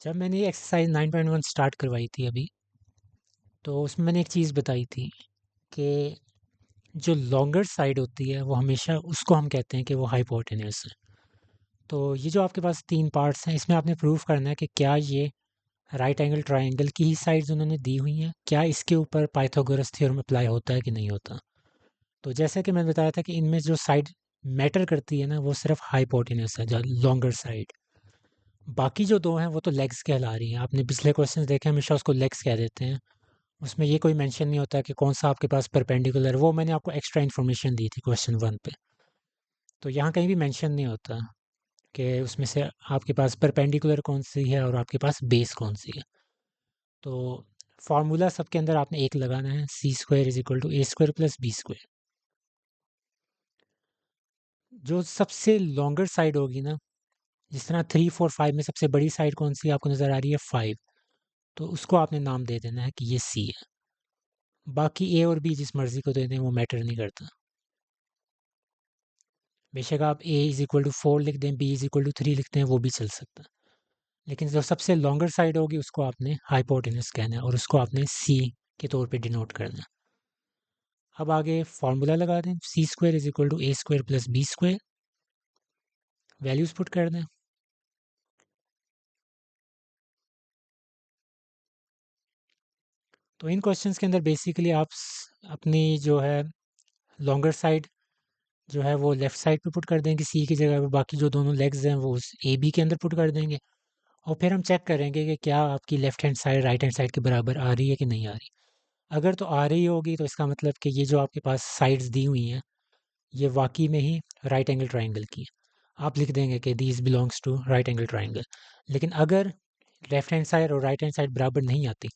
जब मैंने ये एक्सरसाइज 9.1 स्टार्ट करवाई थी अभी, तो उसमें मैंने एक चीज़ बताई थी कि जो लॉन्गर साइड होती है वो हमेशा उसको हम कहते हैं कि वो हाइपोटेन्यूस है। तो ये जो आपके पास 3 पार्ट्स हैं, इसमें आपने प्रूव करना है कि क्या ये राइट एंगल ट्रायंगल की ही साइड्स उन्होंने दी हुई हैं, क्या इसके ऊपर पाइथागोरस थ्योरम अप्लाई होता है कि नहीं होता। तो जैसा कि मैंने बताया था कि इनमें जो साइड मैटर करती है ना, वो सिर्फ हाइपोटेन्यूस है, जो लॉन्गर साइड। बाकी जो दो हैं वो तो लेग्स कहला रही हैं। आपने पिछले क्वेश्चंस देखे, हमेशा उसको लेग्स कह देते हैं। उसमें ये कोई मेंशन नहीं होता कि कौन सा आपके पास परपेंडिकुलर, वो मैंने आपको एक्स्ट्रा इन्फॉर्मेशन दी थी क्वेश्चन 1 पे। तो यहाँ कहीं भी मेंशन नहीं होता कि उसमें से आपके पास परपेंडिकुलर कौन सी है और आपके पास बेस कौन सी है। तो फार्मूला सबके अंदर आपने एक लगाना है, C square is equal to A square plus B square. जो सबसे लॉन्गर साइड होगी ना, जिस तरह 3 4 5 में सबसे बड़ी साइड कौन सी आपको नज़र आ रही है, 5, तो उसको आपने नाम दे देना है कि ये सी है। बाकी ए और बी जिस मर्जी को दे दें, वो मैटर नहीं करता। बेशक आप ए इज इक्वल टू 4 लिख दें, बी इज इक्वल टू 3 लिखते हैं, वो भी चल सकता है। लेकिन जो सबसे लॉन्गर साइड होगी उसको आपने हाइपोटेनस कहना है और उसको आपने सी के तौर पे डिनोट करना है। अब आगे फार्मूला लगा दें, C square is equal to A square plus B square. Values put कर दें। तो इन क्वेश्चंस के अंदर बेसिकली आप अपनी जो है लॉन्गर साइड जो है वो लेफ्ट साइड पे पुट कर देंगे सी की जगह पे, बाकी जो दोनों लेग्स हैं वो उस ए बी के अंदर पुट कर देंगे। और फिर हम चेक करेंगे कि क्या आपकी left hand side right hand side के बराबर आ रही है कि नहीं आ रही। अगर तो आ रही होगी तो इसका मतलब कि ये जो आपके पास साइड्स दी हुई हैं, ये वाकई में ही राइट एंगल ट्राइंगल की है। आप लिख देंगे कि this belongs to right angle triangle. लेकिन अगर लेफ्ट हैंड साइड और राइट हैंड साइड बराबर नहीं आती,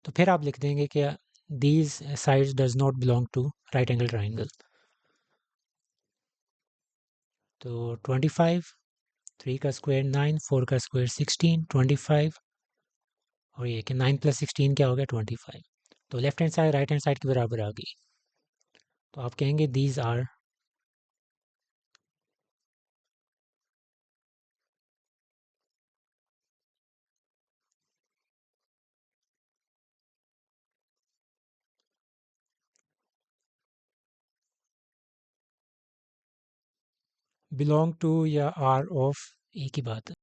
तो फिर आप लिख देंगे कि these sides does not belong to right angle triangle. तो 25, 3 का स्क्वायर 9, 4 का स्क्वायर 16, 25, और ये कि 9 प्लस 16 क्या हो गया, 25। तो left hand side right hand side के बराबर आ गई। तो आप कहेंगे दीज आर बिलोंग टू या आर ऑफ, एक ही बात है।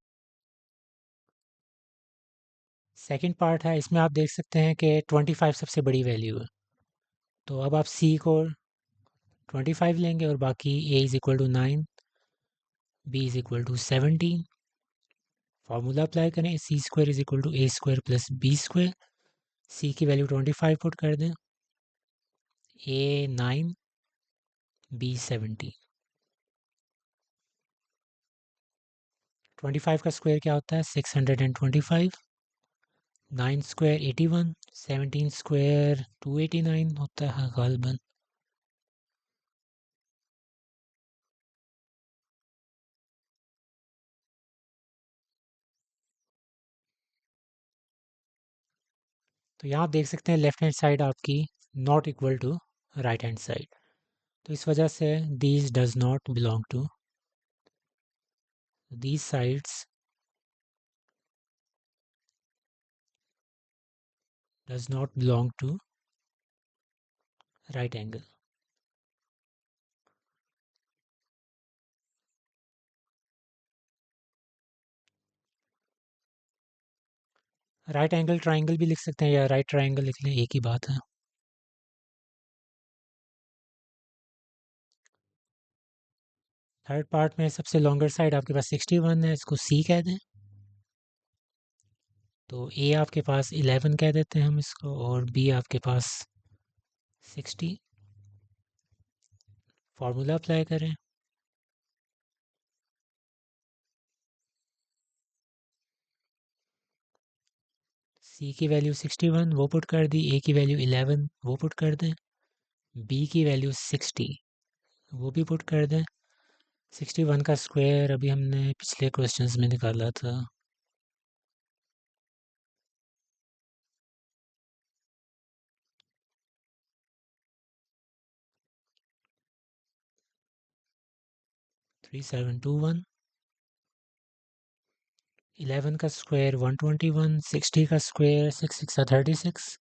सेकंड पार्ट है, इसमें आप देख सकते हैं कि 25 सबसे बड़ी वैल्यू है। तो अब आप सी को 25 लेंगे और बाकी A is equal to 9, B is equal to 17। Formula apply करें, C square is equal to A square plus B square. C की वैल्यू 25 पुट कर दें, ए 9, बी 17। 25 का स्क्वायर क्या होता है, 625। 9 स्क्वायर 81, 17 स्क्वायर 289 होता है गालबन। तो यहाँ आप देख सकते हैं लेफ्ट हैंड साइड आपकी not equal to right hand side. तो इस वजह से these does not belong to, these sides does not belong to right angle. Right angle triangle भी लिख सकते हैं या राइट ट्राइंगल लिख लें, एक ही बात है। थर्ड पार्ट में सबसे लॉन्गर साइड आपके पास 61 है, इसको सी कह दें। तो ए आपके पास 11 कह देते हैं हम इसको, और बी आपके पास 60। फार्मूला अप्लाई करें, सी की वैल्यू 61 वो पुट कर दी, ए की वैल्यू 11 वो पुट कर दें, बी की वैल्यू 60 वो भी पुट कर दें। 61 का स्क्वायर अभी हमने पिछले क्वेश्चंस में निकाला था, 3721। 11 का स्क्वायर 121, 60 का स्क्वायर 6 6 36,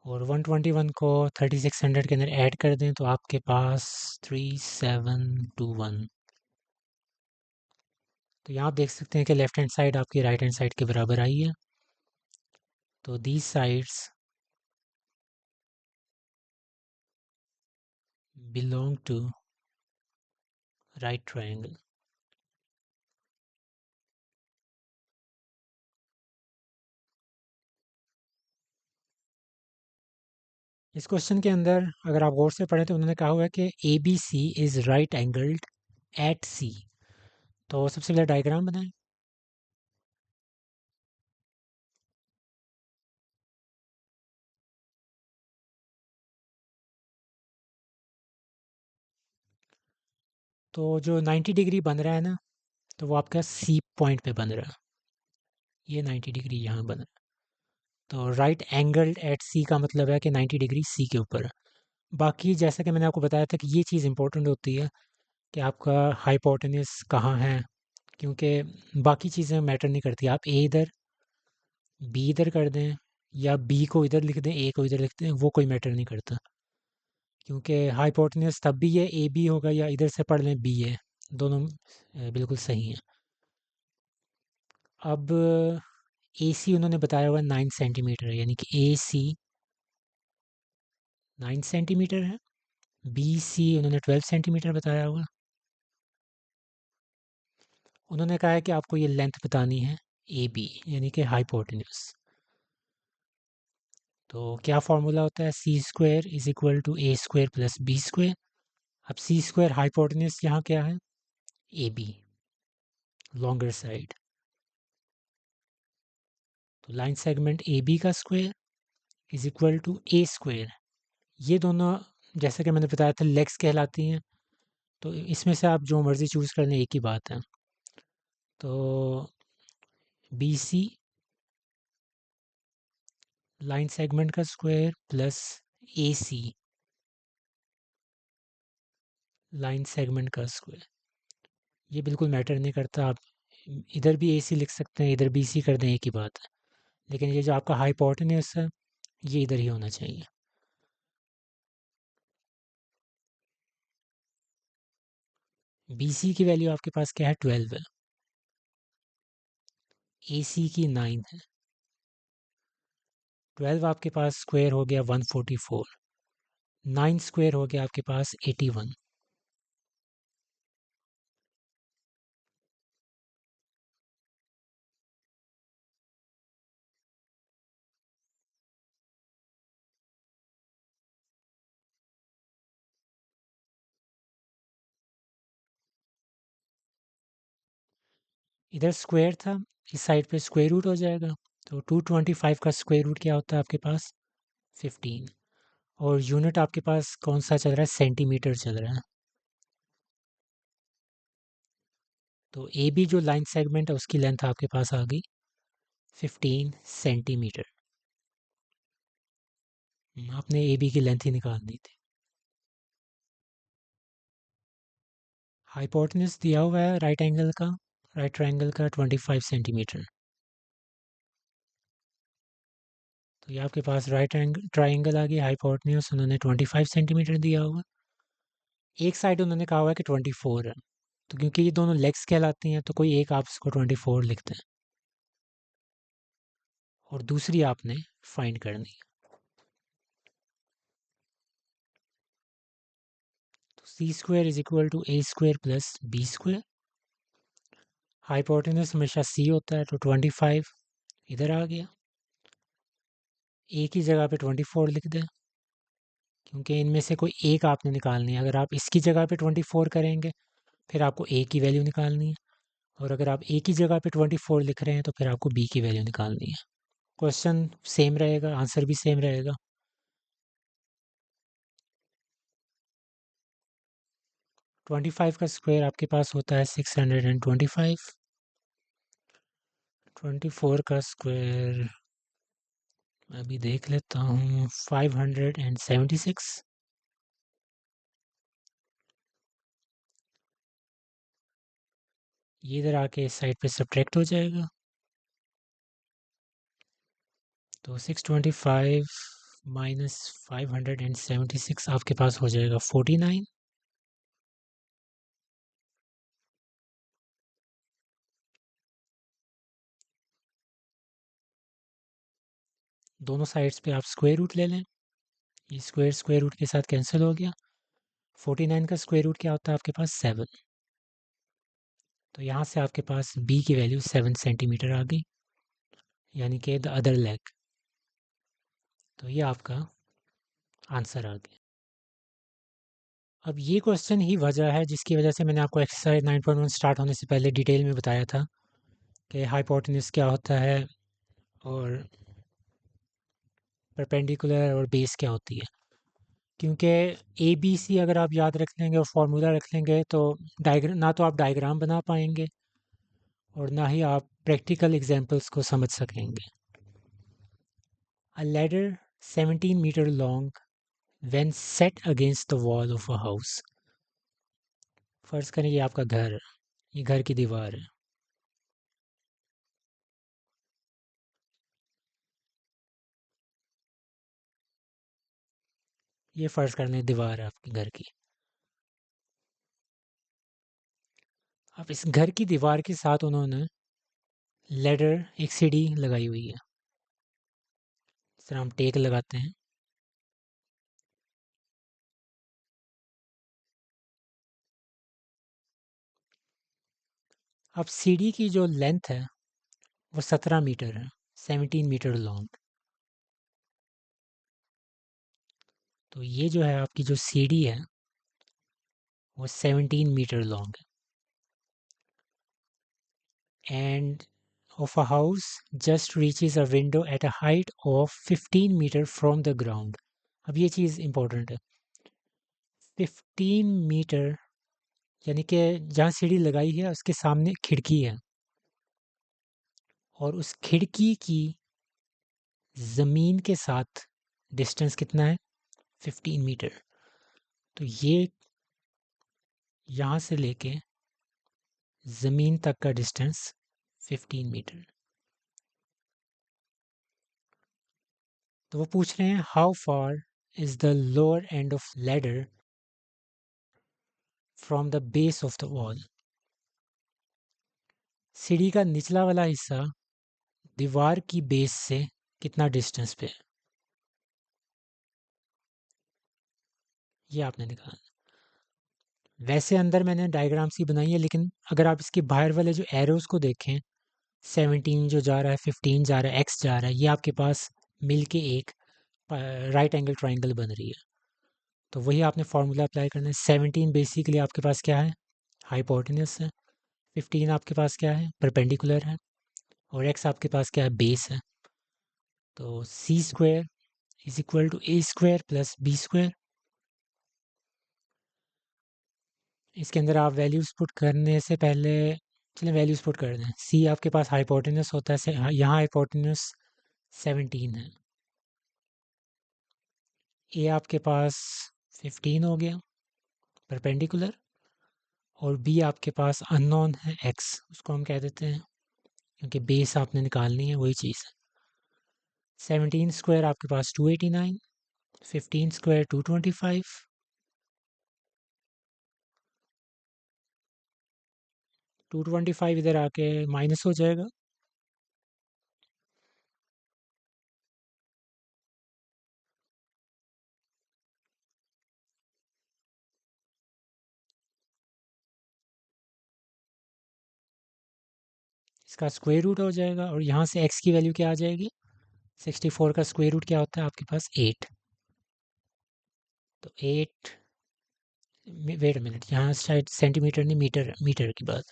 और 121 को 3600 के अंदर ऐड कर दें तो आपके पास 3721। तो यहाँ आप देख सकते हैं कि लेफ्ट हैंड साइड आपकी राइट हैंड साइड के बराबर आई है। तो these sides belong to right triangle. इस क्वेश्चन के अंदर अगर आप गौर से पढ़ें तो उन्होंने कहा हुआ है कि A B C is right angled at C. तो सबसे पहले डायग्राम बनाएं। तो जो 90 डिग्री बन रहा है ना, तो वो आपका सी पॉइंट पे बन रहा है। ये 90 डिग्री यहाँ बन रहा है। तो राइट एंगल्ड एट सी का मतलब है कि 90 डिग्री सी के ऊपर है। बाकी जैसा कि मैंने आपको बताया था कि ये चीज़ इंपॉर्टेंट होती है कि आपका हाइपोटेन्यूस कहाँ है, क्योंकि बाकी चीज़ें मैटर नहीं करती। आप ए इधर बी इधर कर दें या बी को इधर लिख दें ए को इधर लिख दें, वो कोई मैटर नहीं करता, क्योंकि हाइपोटेन्यूस तब भी ये ए बी होगा या इधर से पढ़ लें बी है, दोनों बिल्कुल सही हैं। अब ए सी उन्होंने बताया हुआ 9 सेंटीमीटर है, यानी कि ए सी 9 सेंटीमीटर है। बी सी उन्होंने 12 सेंटीमीटर बताया हुआ। उन्होंने कहा है कि आपको ये लेंथ बतानी है ए बी, यानी कि हाइपोटेन्यूस। तो क्या फार्मूला होता है, C square is equal to A square plus B square. अब सी स्क्वायर हाइपोटेन्यूस यहाँ क्या है, ए बी, लॉन्गर साइड। तो लाइन सेगमेंट ए बी का square is equal to A square. ये दोनों जैसा कि मैंने बताया था लेग्स कहलाती हैं। तो इसमें से आप जो मर्ज़ी चूज़ कर लें, एक ही बात है। तो बी सी लाइन सेगमेंट का स्क्वायर प्लस ए सी लाइन सेगमेंट का स्क्वायर, ये बिल्कुल मैटर नहीं करता। आप इधर भी ए सी लिख सकते हैं, इधर बी सी कर दें, एक ही बात है। लेकिन ये जो आपका हाइपोटेन्यूस है, ये इधर ही होना चाहिए। बी सी की वैल्यू आपके पास क्या है, 12 है। ए सी की 9 है। 12 आपके पास स्क्वायर हो गया 144। 9 स्क्वायर हो गया आपके पास 81। इधर स्क्वायर था, इस साइड पे स्क्वायर रूट हो जाएगा। तो 225 का स्क्वायर रूट क्या होता है आपके पास, 15। और यूनिट आपके पास कौन सा चल रहा है, सेंटीमीटर चल रहा है। तो ए बी जो लाइन सेगमेंट है उसकी लेंथ आपके पास आ गई 15 सेंटीमीटर। आपने ए बी की लेंथ ही निकालनी थी। हाइपोटेन्यूस दिया हुआ है राइट एंगल का, राइट ट्रायंगल का 25 सेंटीमीटर। तो ये आपके पास राइट एंगल ट्रायंगल आ गया, हाइपोटेन्यूस उन्होंने 25 सेंटीमीटर दिया हुआ। एक साइड उन्होंने कहा हुआ है कि 24 है। तो क्योंकि ये दोनों लेग्स कहलाती हैं तो कोई एक आप इसको 24 लिखते हैं और दूसरी आपने फाइंड करनी है। तो C square is equal to A square plus B square. Hypotenuse हमेशा सी होता है, तो 25 इधर आ गया। ए की जगह पे 24 लिख दें, क्योंकि इनमें से कोई एक आपने निकालनी है। अगर आप इसकी जगह पे 24 करेंगे फिर आपको ए की वैल्यू निकालनी है, और अगर आप ए की जगह पे 24 लिख रहे हैं तो फिर आपको बी की वैल्यू निकालनी है। क्वेश्चन सेम रहेगा, आंसर भी सेम रहेगा। 25 का स्क्वायर आपके पास होता है 625। 24 का स्क्वायर अभी देख लेता हूँ 576। ये इधर आके इस साइड पे सब्ट्रैक्ट हो जाएगा। तो 625 माइनस 576 आपके पास हो जाएगा 49। दोनों साइड्स पे आप स्क्वायर रूट ले लें। ये स्क्वायर स्क्वायर रूट के साथ कैंसिल हो गया। 49 का स्क्वायर रूट क्या होता है आपके पास 7। तो यहाँ से आपके पास बी की वैल्यू 7 सेंटीमीटर आ गई, यानी कि द अदर लेग। तो ये आपका आंसर आ गया। अब ये क्वेश्चन ही वजह है जिसकी वजह से मैंने आपको एक्सरसाइज 9.1 स्टार्ट होने से पहले डिटेल में बताया था कि हाइपोटेन्यूज क्या होता है और परपेंडिकुलर और बेस क्या होती है। क्योंकि ए बी सी अगर आप याद रख लेंगे और फार्मूला रख लेंगे तो डायग्राम ना तो आप डायग्राम बना पाएंगे और ना ही आप प्रैक्टिकल एग्जांपल्स को समझ सकेंगे। A ladder 17 meter long when set against the wall of a house। फर्ज करें ये आपका घर है, ये घर की दीवार है। ये फर्ज कर लें दीवार है आपके घर की। अब इस घर की दीवार के साथ उन्होंने लेडर एक सीढ़ी लगाई हुई है। इस तरह हम टेक लगाते हैं। अब सीढ़ी की जो लेंथ है वो 17 मीटर है, 17 मीटर लॉन्ग। तो ये जो है आपकी जो सीढ़ी है वो 17 मीटर लॉन्ग है and of a house just reaches a window at a height of 15 meter from the ground। अब ये चीज़ इंपॉर्टेंट है। 15 मीटर यानी कि जहाँ सीढ़ी लगाई है उसके सामने खिड़की है और उस खिड़की की ज़मीन के साथ डिस्टेंस कितना है 15 मीटर। तो ये यहाँ से लेके ज़मीन तक का डिस्टेंस 15 मीटर। तो वो पूछ रहे हैं how far is the lower end of ladder from the base of the wall. सीढ़ी का निचला वाला हिस्सा दीवार की बेस से कितना डिस्टेंस पे है, ये आपने निकालना। वैसे अंदर मैंने डायग्राम्स ही बनाई है, लेकिन अगर आप इसके बाहर वाले जो एरोज को देखें 17 जो जा रहा है 15 जा रहा है एक्स जा रहा है, ये आपके पास मिल के एक राइट एंगल ट्राइंगल बन रही है। तो वही आपने फार्मूला अप्लाई करना है। 17 बेसिकली आपके पास क्या है हाइपोटेनस है, 15 आपके पास क्या है परपेंडिकुलर है और एक्स आपके पास क्या है बेस है। तो C square is equal to A square plus B square. इसके अंदर आप वैल्यूज पुट करने से पहले चलिए वैल्यूज पुट कर दें। सी आपके पास हाइपोटेनस होता है, यहाँ हाइपोटेनस 17 है। ए आपके पास 15 हो गया परपेंडिकुलर और बी आपके पास अननोन है एक्स, उसको हम कह देते हैं क्योंकि बेस आपने निकालनी है वही चीज़ है। 17 स्क्वायर आपके पास 289, 15 स्क्वायर 225, 225 इधर आके माइनस हो जाएगा। इसका स्क्वायर रूट हो जाएगा और यहाँ से एक्स की वैल्यू क्या आ जाएगी 64 का स्क्वायर रूट क्या होता है आपके पास 8। तो 8 वेट मिनट, यहाँ शायद सेंटीमीटर नहीं मीटर, मीटर की बात,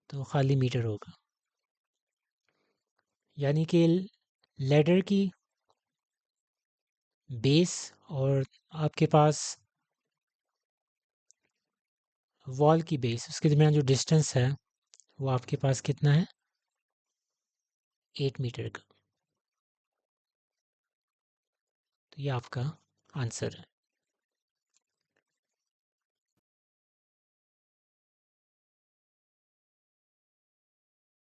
तो खाली मीटर होगा। यानी कि लेडर की बेस और आपके पास वॉल की बेस उसके दरमियान जो डिस्टेंस है वो आपके पास कितना है 8 मीटर का। तो ये आपका आंसर है।